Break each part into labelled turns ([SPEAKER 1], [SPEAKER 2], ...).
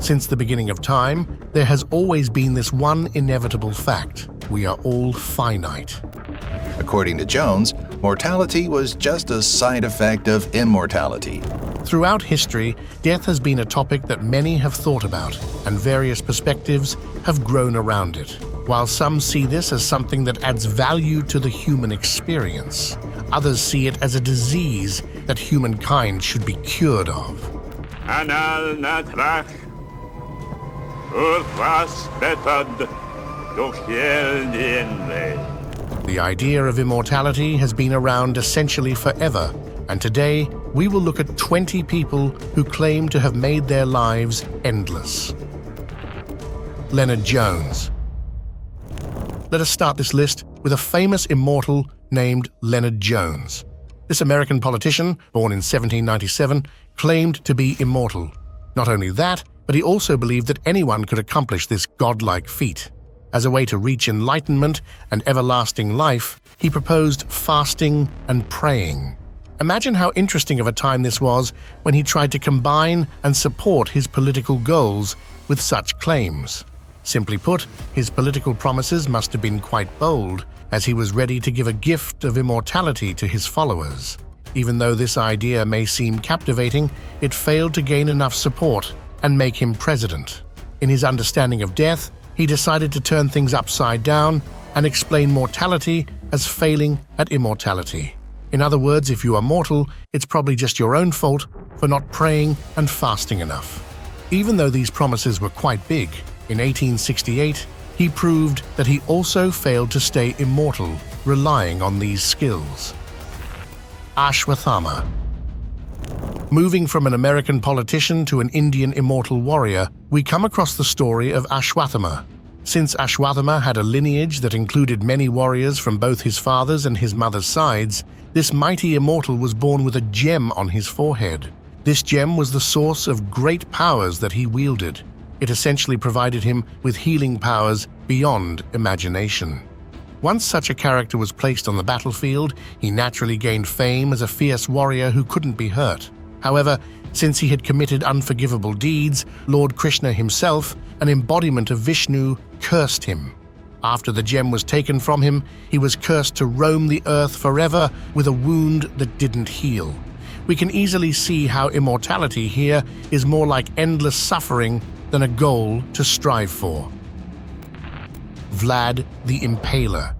[SPEAKER 1] Since the beginning of time, there has always been this one inevitable fact: we are all finite.
[SPEAKER 2] According to Jones, mortality was just a side effect of immortality.
[SPEAKER 1] Throughout history, death has been a topic that many have thought about, and various perspectives have grown around it. While some see this as something that adds value to the human experience, others see it as a disease that humankind should be cured of. The idea of immortality has been around essentially forever, and today we will look at 20 people who claim to have made their lives endless. Leonard Jones. Let us start this list with a famous immortal named Leonard Jones. This American politician, born in 1797, claimed to be immortal. Not only that, but he also believed that anyone could accomplish this godlike feat. As a way to reach enlightenment and everlasting life, he proposed fasting and praying. Imagine how interesting of a time this was when he tried to combine and support his political goals with such claims. Simply put, his political promises must have been quite bold, as he was ready to give a gift of immortality to his followers. Even though this idea may seem captivating, it failed to gain enough support and make him president. In his understanding of death, he decided to turn things upside down and explain mortality as failing at immortality. In other words, if you are mortal, it's probably just your own fault for not praying and fasting enough. Even though these promises were quite big, in 1868, he proved that he also failed to stay immortal, relying on these skills. Ashwatthama. Moving from an American politician to an Indian immortal warrior, we come across the story of Ashwatthama. Since Ashwatthama had a lineage that included many warriors from both his father's and his mother's sides, this mighty immortal was born with a gem on his forehead. This gem was the source of great powers that he wielded. It essentially provided him with healing powers beyond imagination. Once such a character was placed on the battlefield, he naturally gained fame as a fierce warrior who couldn't be hurt. However, since he had committed unforgivable deeds, Lord Krishna himself, an embodiment of Vishnu, cursed him. After the gem was taken from him, he was cursed to roam the earth forever with a wound that didn't heal. We can easily see how immortality here is more like endless suffering than a goal to strive for. Vlad the Impaler.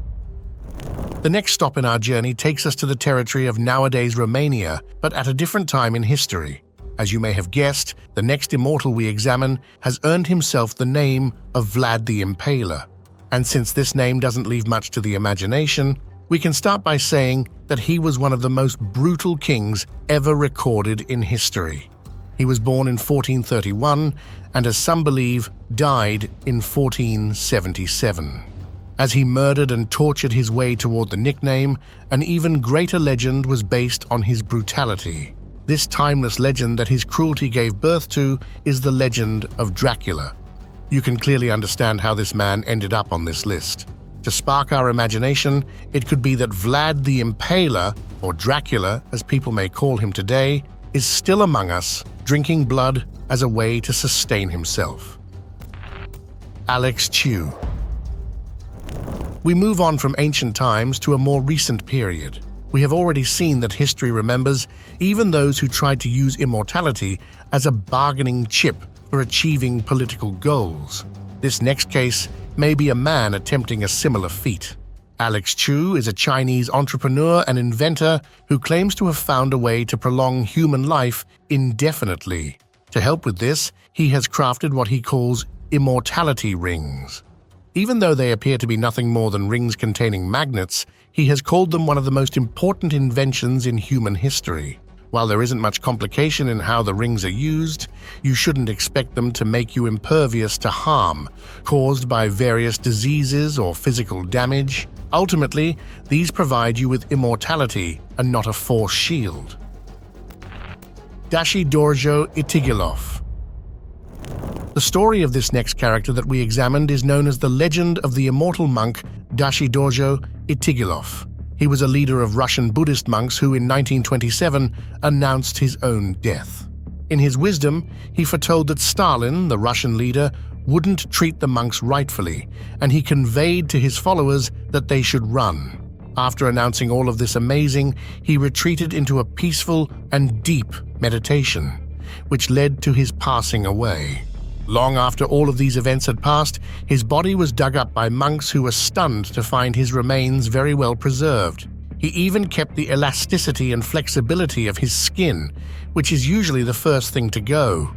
[SPEAKER 1] The next stop in our journey takes us to the territory of nowadays Romania, but at a different time in history. As you may have guessed, the next immortal we examine has earned himself the name of Vlad the Impaler. And since this name doesn't leave much to the imagination, we can start by saying that he was one of the most brutal kings ever recorded in history. He was born in 1431 and, as some believe, died in 1477. As he murdered and tortured his way toward the nickname, an even greater legend was based on his brutality. This timeless legend that his cruelty gave birth to is the legend of Dracula. You can clearly understand how this man ended up on this list. To spark our imagination, it could be that Vlad the Impaler, or Dracula as people may call him today, is still among us, drinking blood as a way to sustain himself. Alex Chew. We move on from ancient times to a more recent period. We have already seen that history remembers even those who tried to use immortality as a bargaining chip for achieving political goals. This next case may be a man attempting a similar feat. Alex Chew is a Chinese entrepreneur and inventor who claims to have found a way to prolong human life indefinitely. To help with this, he has crafted what he calls immortality rings. Even though they appear to be nothing more than rings containing magnets, he has called them one of the most important inventions in human history. While there isn't much complication in how the rings are used, you shouldn't expect them to make you impervious to harm caused by various diseases or physical damage. Ultimately, these provide you with immortality and not a force shield. Dorjo Itigilov. The story of this next character that we examined is known as the legend of the immortal monk Dorjo Itigilov. He was a leader of Russian Buddhist monks who in 1927 announced his own death. In his wisdom, he foretold that Stalin, the Russian leader, wouldn't treat the monks rightfully, and he conveyed to his followers that they should run. After announcing all of this amazing, he retreated into a peaceful and deep meditation, which led to his passing away. Long after all of these events had passed, his body was dug up by monks who were stunned to find his remains very well preserved. He even kept the elasticity and flexibility of his skin, which is usually the first thing to go.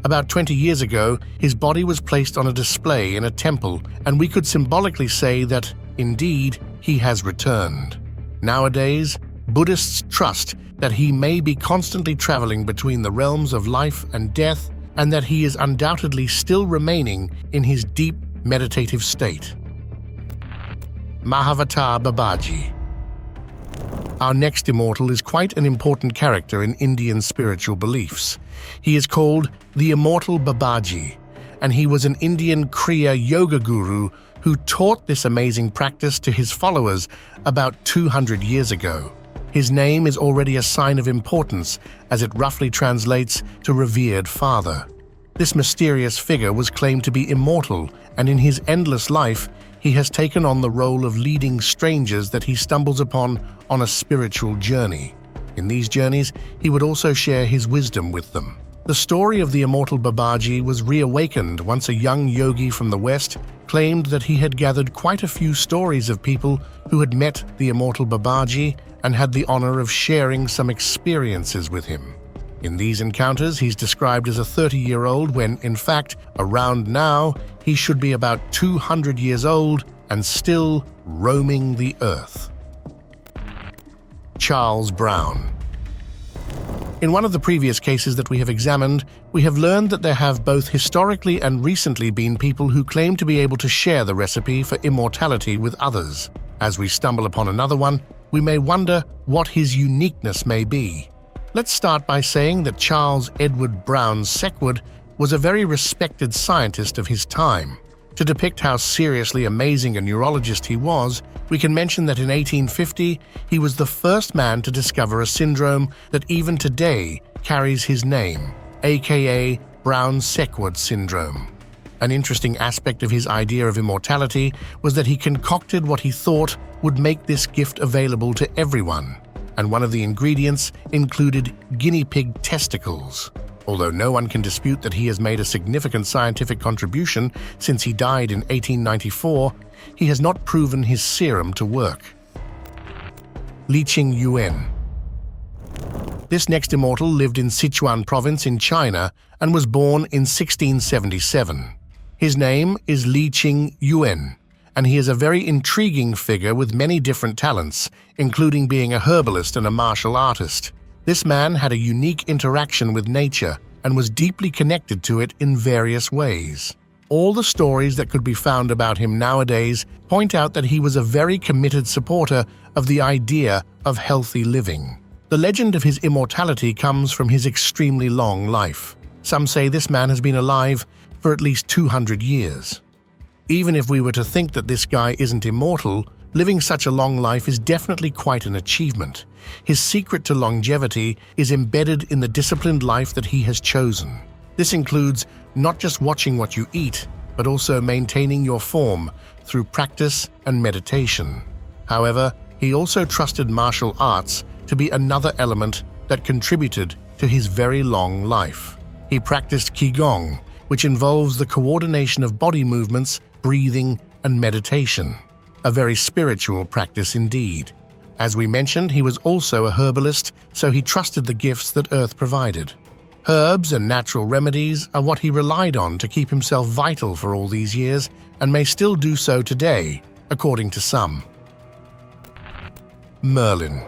[SPEAKER 1] About 20 years ago, his body was placed on a display in a temple, and we could symbolically say that, indeed, he has returned. Nowadays, Buddhists trust that he may be constantly traveling between the realms of life and death, and that he is undoubtedly still remaining in his deep meditative state. Mahavatar Babaji. Our next immortal is quite an important character in Indian spiritual beliefs. He is called the Immortal Babaji, and he was an Indian Kriya Yoga guru who taught this amazing practice to his followers about 200 years ago. His name is already a sign of importance, as it roughly translates to revered father. This mysterious figure was claimed to be immortal, and in his endless life, he has taken on the role of leading strangers that he stumbles upon on a spiritual journey. In these journeys, he would also share his wisdom with them. The story of the Immortal Babaji was reawakened once a young yogi from the West claimed that he had gathered quite a few stories of people who had met the Immortal Babaji and had the honor of sharing some experiences with him. In these encounters, he's described as a 30-year-old when, in fact, around now, he should be about 200 years old and still roaming the earth. Charles Brown. In one of the previous cases that we have examined, we have learned that there have both historically and recently been people who claim to be able to share the recipe for immortality with others. As we stumble upon another one, we may wonder what his uniqueness may be. Let's start by saying that Charles Edward Brown Sequard was a very respected scientist of his time. To depict how seriously amazing a neurologist he was, we can mention that in 1850, he was the first man to discover a syndrome that even today carries his name, aka Brown-Sequard syndrome. An interesting aspect of his idea of immortality was that he concocted what he thought would make this gift available to everyone, and one of the ingredients included guinea pig testicles. Although no one can dispute that he has made a significant scientific contribution since he died in 1894, he has not proven his serum to work. Li Qingyuan. This next immortal lived in Sichuan province in China and was born in 1677. His name is Li Qingyuan, and he is a very intriguing figure with many different talents, including being a herbalist and a martial artist. This man had a unique interaction with nature and was deeply connected to it in various ways. All the stories that could be found about him nowadays point out that he was a very committed supporter of the idea of healthy living. The legend of his immortality comes from his extremely long life. Some say this man has been alive for at least 200 years. Even if we were to think that this guy isn't immortal, living such a long life is definitely quite an achievement. His secret to longevity is embedded in the disciplined life that he has chosen. This includes not just watching what you eat, but also maintaining your form through practice and meditation. However, he also trusted martial arts to be another element that contributed to his very long life. He practiced Qigong, which involves the coordination of body movements, breathing, and meditation. A very spiritual practice indeed. As we mentioned, he was also a herbalist, so he trusted the gifts that Earth provided. Herbs and natural remedies are what he relied on to keep himself vital for all these years, and may still do so today, according to some. Merlin.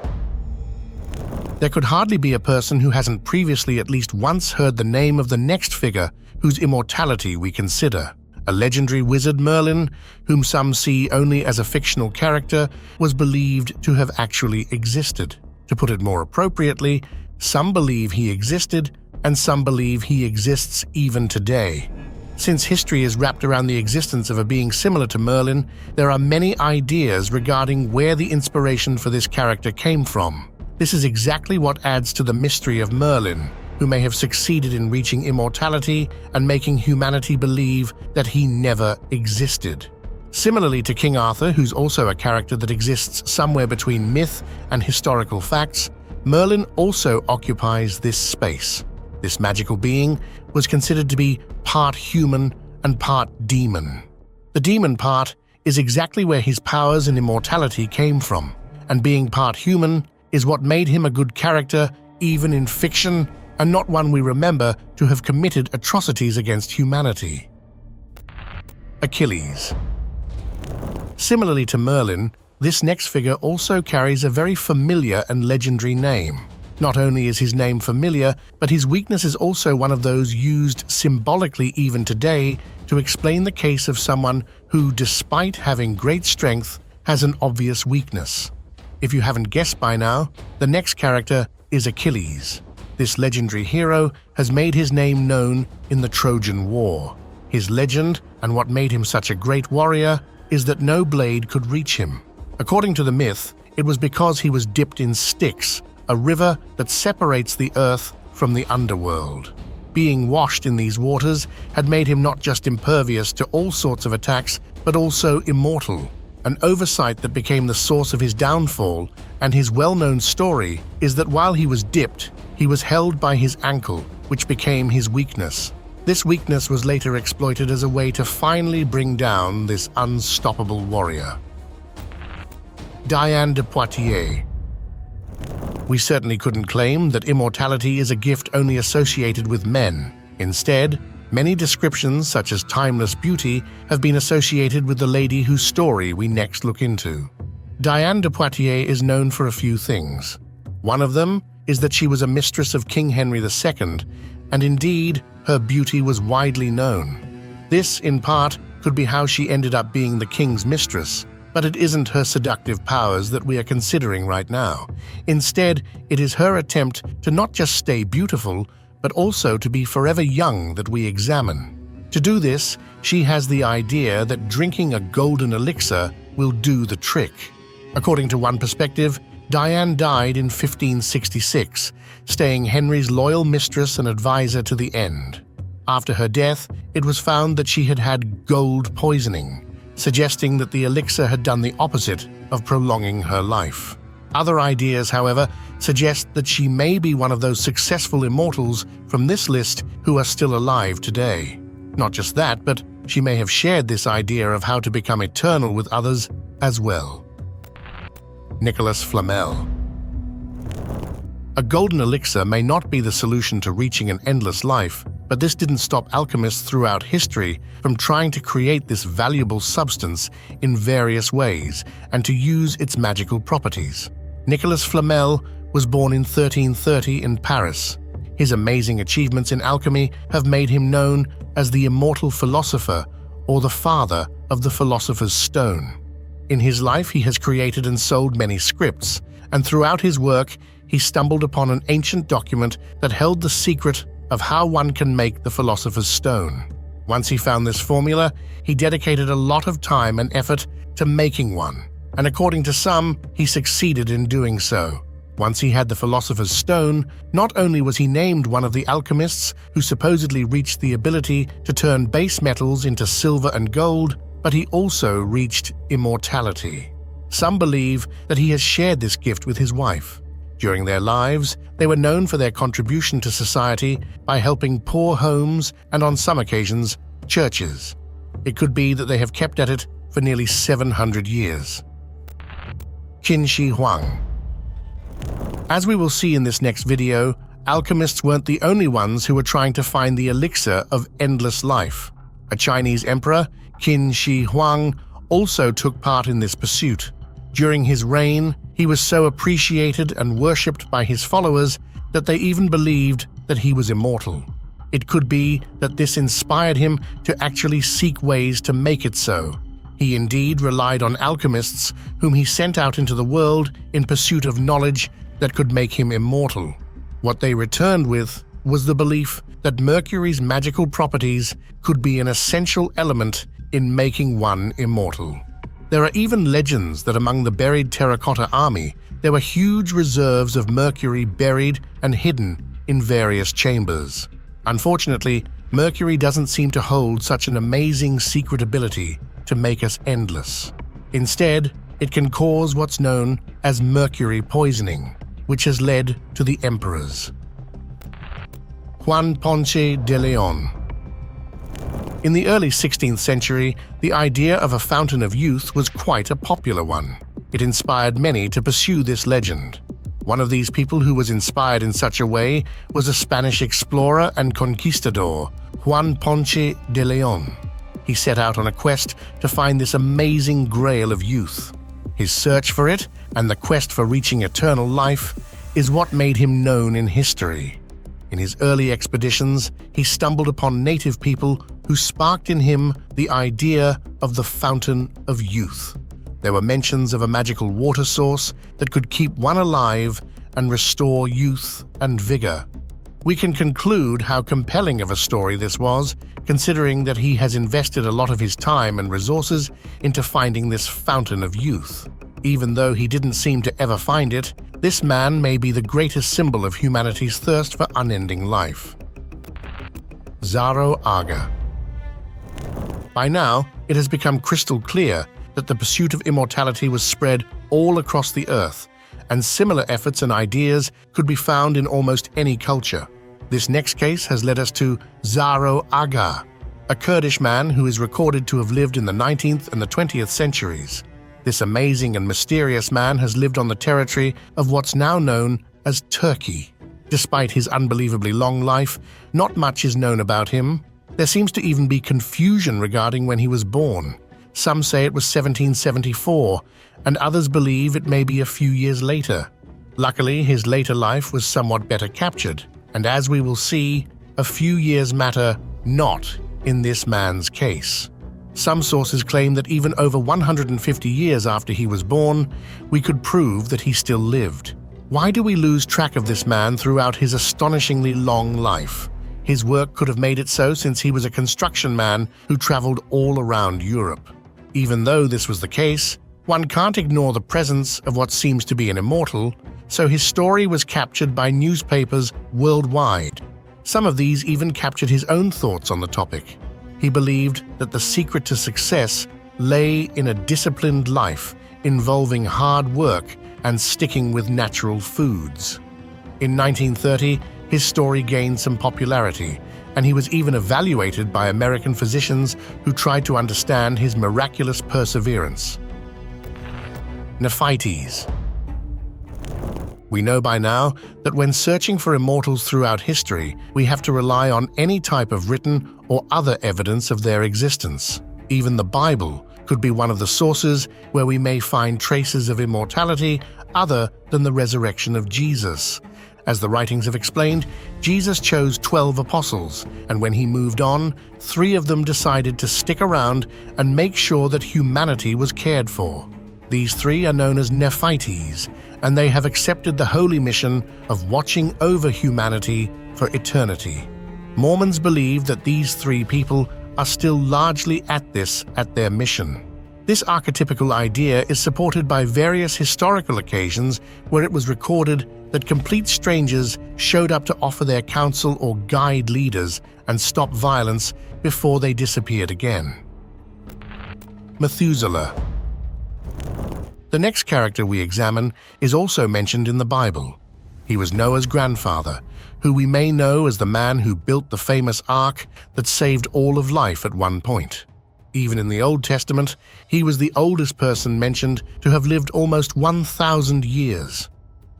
[SPEAKER 1] There could hardly be a person who hasn't previously at least once heard the name of the next figure whose immortality we consider. A legendary wizard Merlin, whom some see only as a fictional character, was believed to have actually existed. To put it more appropriately, some believe he existed, and some believe he exists even today. Since history is wrapped around the existence of a being similar to Merlin, there are many ideas regarding where the inspiration for this character came from. This is exactly what adds to the mystery of Merlin, who may have succeeded in reaching immortality and making humanity believe that he never existed. Similarly to King Arthur, who's also a character that exists somewhere between myth and historical facts, Merlin also occupies this space. This magical being was considered to be part human and part demon. The demon part is exactly where his powers and immortality came from, and being part human is what made him a good character even in fiction, and not one we remember to have committed atrocities against humanity. Achilles. Similarly to Merlin, this next figure also carries a very familiar and legendary name. Not only is his name familiar, but his weakness is also one of those used symbolically even today to explain the case of someone who, despite having great strength, has an obvious weakness. If you haven't guessed by now, the next character is Achilles. This legendary hero has made his name known in the Trojan War. His legend, and what made him such a great warrior, is that no blade could reach him. According to the myth, it was because he was dipped in Styx, a river that separates the earth from the underworld. Being washed in these waters had made him not just impervious to all sorts of attacks, but also immortal, an oversight that became the source of his downfall, and his well-known story is that while he was dipped, he was held by his ankle, which became his weakness. This weakness was later exploited as a way to finally bring down this unstoppable warrior. Diane de Poitiers. We certainly couldn't claim that immortality is a gift only associated with men. Instead, many descriptions, such as timeless beauty, have been associated with the lady whose story we next look into. Diane de Poitiers is known for a few things. One of them is that she was a mistress of King Henry II, and indeed, her beauty was widely known. This, in part, could be how she ended up being the king's mistress, but it isn't her seductive powers that we are considering right now. Instead, it is her attempt to not just stay beautiful, but also to be forever young that we examine. To do this, she has the idea that drinking a golden elixir will do the trick. According to one perspective, Diane died in 1566, staying Henry's loyal mistress and advisor to the end. After her death, it was found that she had had gold poisoning, suggesting that the elixir had done the opposite of prolonging her life. Other ideas, however, suggest that she may be one of those successful immortals from this list who are still alive today. Not just that, but she may have shared this idea of how to become eternal with others as well. Nicholas Flamel. A golden elixir may not be the solution to reaching an endless life, but this didn't stop alchemists throughout history from trying to create this valuable substance in various ways and to use its magical properties. Nicholas Flamel was born in 1330 in Paris. His amazing achievements in alchemy have made him known as the immortal philosopher or the father of the philosopher's stone. In his life, he has created and sold many scripts, and throughout his work, he stumbled upon an ancient document that held the secret of how one can make the philosopher's stone. Once he found this formula, he dedicated a lot of time and effort to making one, and according to some, he succeeded in doing so. Once he had the philosopher's stone, not only was he named one of the alchemists who supposedly reached the ability to turn base metals into silver and gold, but he also reached immortality. Some believe that he has shared this gift with his wife. During their lives, they were known for their contribution to society by helping poor homes and, on some occasions, churches. It could be that they have kept at it for nearly 700 years. Qin Shi Huang. As we will see in this next video, alchemists weren't the only ones who were trying to find the elixir of endless life. A Chinese emperor, Qin Shi Huang, also took part in this pursuit. During his reign, he was so appreciated and worshipped by his followers that they even believed that he was immortal. It could be that this inspired him to actually seek ways to make it so. He indeed relied on alchemists whom he sent out into the world in pursuit of knowledge that could make him immortal. What they returned with was the belief that Mercury's magical properties could be an essential element in making one immortal. There are even legends that among the buried terracotta army, there were huge reserves of mercury buried and hidden in various chambers. Unfortunately, mercury doesn't seem to hold such an amazing secret ability to make us endless. Instead, it can cause what's known as mercury poisoning, which has led to the emperors. Juan Ponce de Leon. In the early 16th century, the idea of a fountain of youth was quite a popular one. It inspired many to pursue this legend. One of these people who was inspired in such a way was a Spanish explorer and conquistador, Juan Ponce de Leon. He set out on a quest to find this amazing grail of youth. His search for it, and the quest for reaching eternal life, is what made him known in history. In his early expeditions, he stumbled upon native people who sparked in him the idea of the fountain of youth. There were mentions of a magical water source that could keep one alive and restore youth and vigor. We can conclude how compelling of a story this was, considering that he has invested a lot of his time and resources into finding this fountain of youth. Even though he didn't seem to ever find it, this man may be the greatest symbol of humanity's thirst for unending life. Zaro Aga. By now, it has become crystal clear that the pursuit of immortality was spread all across the earth, and similar efforts and ideas could be found in almost any culture. This next case has led us to Zaro Aga, a Kurdish man who is recorded to have lived in the 19th and the 20th centuries. This amazing and mysterious man has lived on the territory of what's now known as Turkey. Despite his unbelievably long life, not much is known about him. There seems to even be confusion regarding when he was born. Some say it was 1774, and others believe it may be a few years later. Luckily, his later life was somewhat better captured, and as we will see, a few years matter not in this man's case. Some sources claim that even over 150 years after he was born, we could prove that he still lived. Why do we lose track of this man throughout his astonishingly long life? His work could have made it so since he was a construction man who traveled all around Europe. Even though this was the case, one can't ignore the presence of what seems to be an immortal, so his story was captured by newspapers worldwide. Some of these even captured his own thoughts on the topic. He believed that the secret to success lay in a disciplined life involving hard work and sticking with natural foods. In 1930, his story gained some popularity, and he was even evaluated by American physicians who tried to understand his miraculous perseverance. Nephites. We know by now that when searching for immortals throughout history, we have to rely on any type of written or other evidence of their existence. Even the Bible could be one of the sources where we may find traces of immortality other than the resurrection of Jesus. As the writings have explained, Jesus chose 12 apostles, and when he moved on, 3 of them decided to stick around and make sure that humanity was cared for. These 3 are known as Nephites, and they have accepted the holy mission of watching over humanity for eternity. Mormons believe that these 3 people are still largely at their mission. This archetypical idea is supported by various historical occasions where it was recorded that complete strangers showed up to offer their counsel or guide leaders and stop violence before they disappeared again. Methuselah. The next character we examine is also mentioned in the Bible. He was Noah's grandfather, who we may know as the man who built the famous ark that saved all of life at one point. Even in the Old Testament, he was the oldest person mentioned to have lived almost 1,000 years.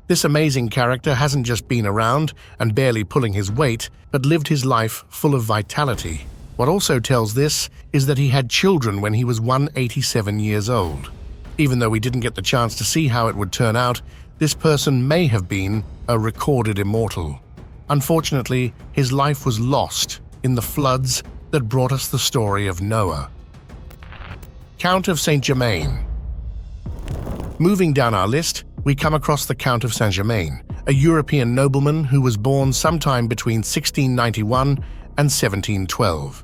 [SPEAKER 1] This amazing character hasn't just been around and barely pulling his weight, but lived his life full of vitality. What also tells this is that he had children when he was 187 years old. Even though we didn't get the chance to see how it would turn out, this person may have been a recorded immortal. Unfortunately, his life was lost in the floods that brought us the story of Noah. Count of Saint-Germain. Moving down our list, we come across the Count of Saint-Germain, a European nobleman who was born sometime between 1691 and 1712.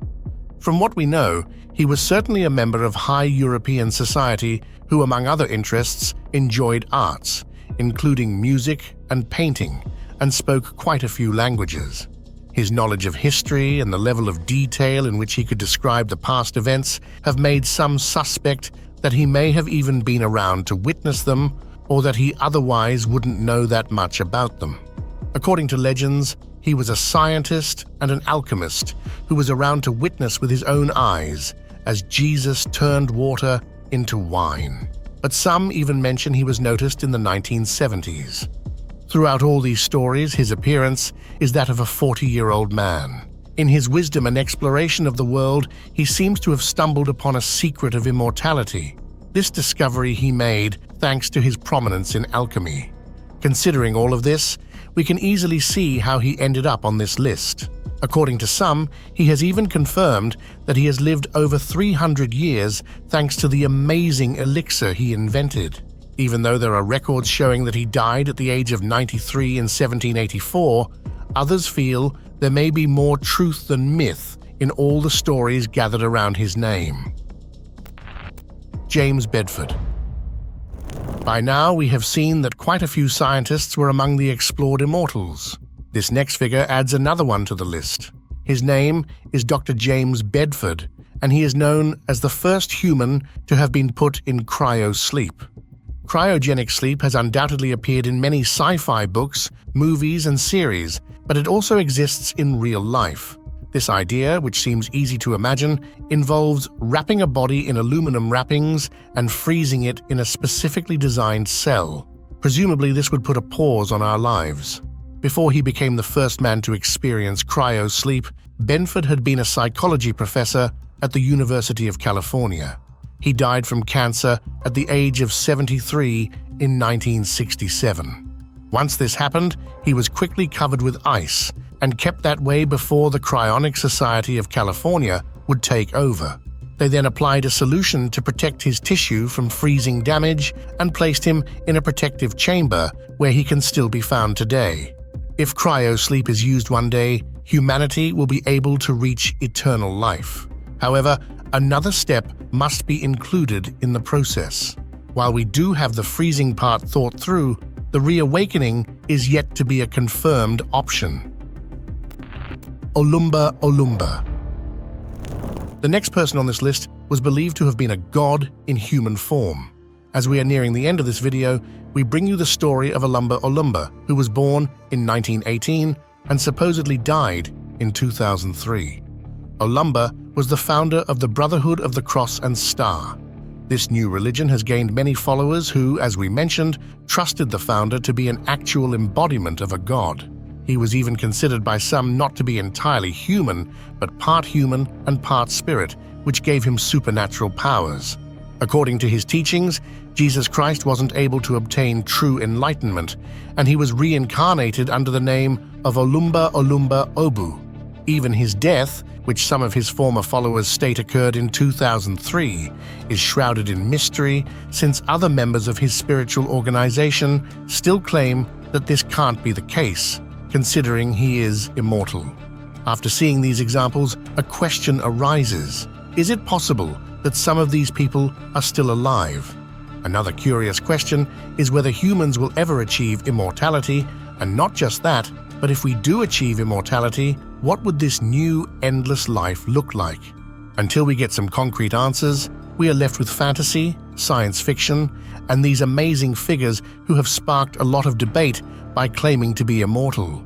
[SPEAKER 1] From what we know, he was certainly a member of high European society who, among other interests, enjoyed arts, including music and painting, and spoke quite a few languages. His knowledge of history and the level of detail in which he could describe the past events have made some suspect that he may have even been around to witness them, or that he otherwise wouldn't know that much about them. According to legends, he was a scientist and an alchemist who was around to witness with his own eyes as Jesus turned water into wine. But some even mention he was noticed in the 1970s. Throughout all these stories, his appearance is that of a 40-year-old man. In his wisdom and exploration of the world, he seems to have stumbled upon a secret of immortality. This discovery he made thanks to his prominence in alchemy. Considering all of this, we can easily see how he ended up on this list. According to some, he has even confirmed that he has lived over 300 years thanks to the amazing elixir he invented. Even though there are records showing that he died at the age of 93 in 1784, others feel there may be more truth than myth in all the stories gathered around his name. James Bedford. By now, we have seen that quite a few scientists were among the explored immortals. This next figure adds another one to the list. His name is Dr. James Bedford, and he is known as the first human to have been put in cryo-sleep. Cryogenic sleep has undoubtedly appeared in many sci-fi books, movies, and series, but it also exists in real life. This idea, which seems easy to imagine, involves wrapping a body in aluminum wrappings and freezing it in a specifically designed cell. Presumably, this would put a pause on our lives. Before he became the first man to experience cryo-sleep, Bedford had been a psychology professor at the University of California. He died from cancer at the age of 73 in 1967. Once this happened, he was quickly covered with ice and kept that way before the Cryonic Society of California would take over. They then applied a solution to protect his tissue from freezing damage and placed him in a protective chamber where he can still be found today. If cryosleep is used one day, humanity will be able to reach eternal life. However, another step must be included in the process. While we do have the freezing part thought through, the reawakening is yet to be a confirmed option. Olumba Olumba. The next person on this list was believed to have been a god in human form. As we are nearing the end of this video, we bring you the story of Olumba Olumba, who was born in 1918 and supposedly died in 2003. Olumba was the founder of the Brotherhood of the Cross and Star. This new religion has gained many followers who, as we mentioned, trusted the founder to be an actual embodiment of a god. He was even considered by some not to be entirely human, but part human and part spirit, which gave him supernatural powers. According to his teachings, Jesus Christ wasn't able to obtain true enlightenment, and he was reincarnated under the name of Olumba Olumba Obu. Even his death, which some of his former followers state occurred in 2003, is shrouded in mystery, since other members of his spiritual organization still claim that this can't be the case, considering he is immortal. After seeing these examples, a question arises. Is it possible that some of these people are still alive? Another curious question is whether humans will ever achieve immortality, and not just that, but if we do achieve immortality, what would this new, endless life look like? Until we get some concrete answers, we are left with fantasy, science fiction, and these amazing figures who have sparked a lot of debate by claiming to be immortal.